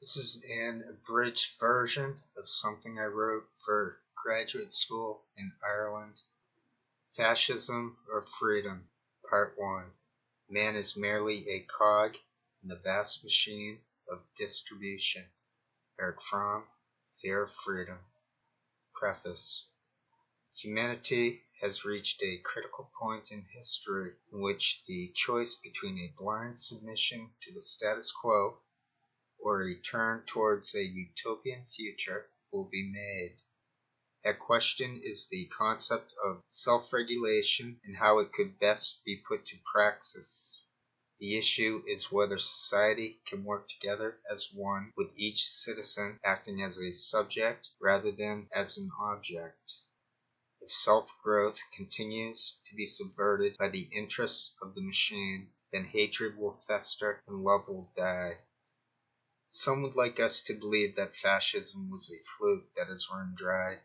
This is an abridged version of something I wrote for graduate school in Ireland. Fascism or Freedom, Part 1. Man is merely a cog in the vast machine of distribution. Erich Fromm, Fear of Freedom. Preface. Humanity has reached a critical point in history in which the choice between a blind submission to the status quo or a turn towards a utopian future will be made. At question is the concept of self-regulation and how it could best be put to praxis. The issue is whether society can work together as one, with each citizen acting as a subject rather than as an object. If self-growth continues to be subverted by the interests of the machine, then hatred will fester and love will die. Some would like us to believe that fascism was a fluke that has run dry,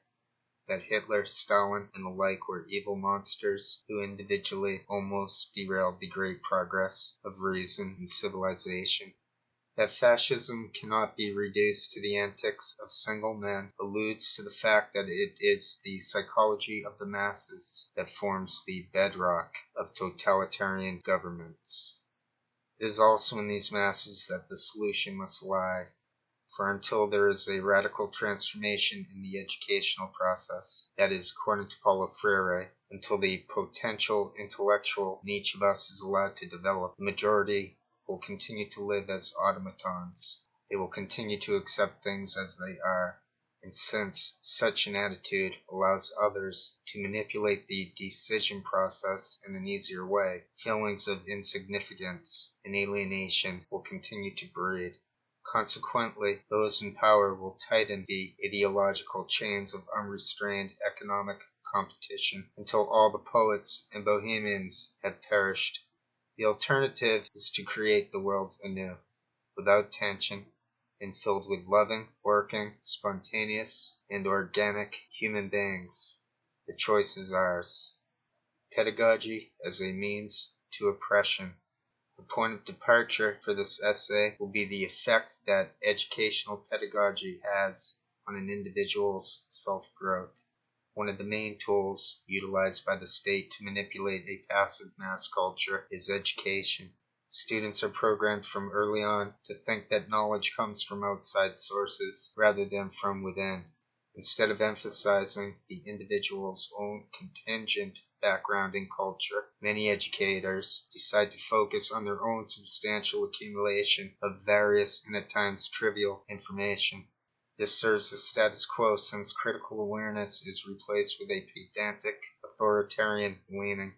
that Hitler, Stalin, and the like were evil monsters who individually almost derailed the great progress of reason and civilization. That fascism cannot be reduced to the antics of single men alludes to the fact that it is the psychology of the masses that forms the bedrock of totalitarian governments. It is also in these masses that the solution must lie, for until there is a radical transformation in the educational process, that is, according to Paulo Freire, until the potential intellectual in each of us is allowed to develop, the majority will continue to live as automatons. They will continue to accept things as they are, and since such an attitude allows others to manipulate the decision process in an easier way, feelings of insignificance and alienation will continue to breed. Consequently, those in power will tighten the ideological chains of unrestrained economic competition until all the poets and bohemians have perished. The alternative is to create the world anew, without tension, and filled with loving, working, spontaneous, and organic human beings. The choice is ours. Pedagogy as a means to oppression. The point of departure for this essay will be the effect that educational pedagogy has on an individual's self-growth. One of the main tools utilized by the state to manipulate a passive mass culture is education. Students are programmed from early on to think that knowledge comes from outside sources rather than from within. Instead of emphasizing the individual's own contingent background and culture, many educators decide to focus on their own substantial accumulation of various and at times trivial information. This serves the status quo since critical awareness is replaced with a pedantic, authoritarian leaning.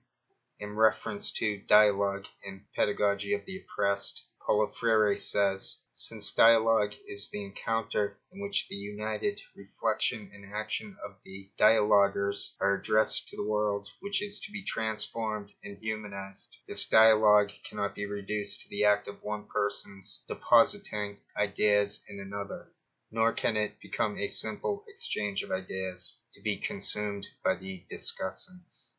In reference to dialogue and pedagogy of the oppressed, Paulo Freire says, since dialogue is the encounter in which the united reflection and action of the dialoguers are addressed to the world which is to be transformed and humanized, this dialogue cannot be reduced to the act of one person's depositing ideas in another, nor can it become a simple exchange of ideas to be consumed by the discussants.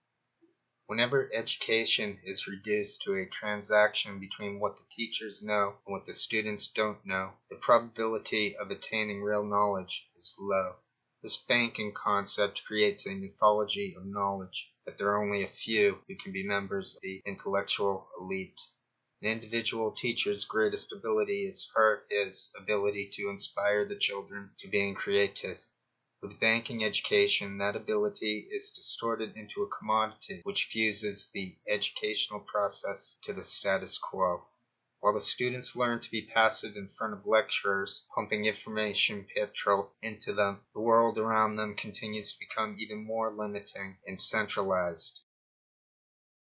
Whenever education is reduced to a transaction between what the teachers know and what the students don't know, the probability of attaining real knowledge is low. This banking concept creates a mythology of knowledge, that there are only a few who can be members of the intellectual elite. An individual teacher's greatest ability is his ability to inspire the children to being creative. With banking education, that ability is distorted into a commodity which fuses the educational process to the status quo. While the students learn to be passive in front of lecturers, pumping information petrol into them, the world around them continues to become even more limiting and centralized.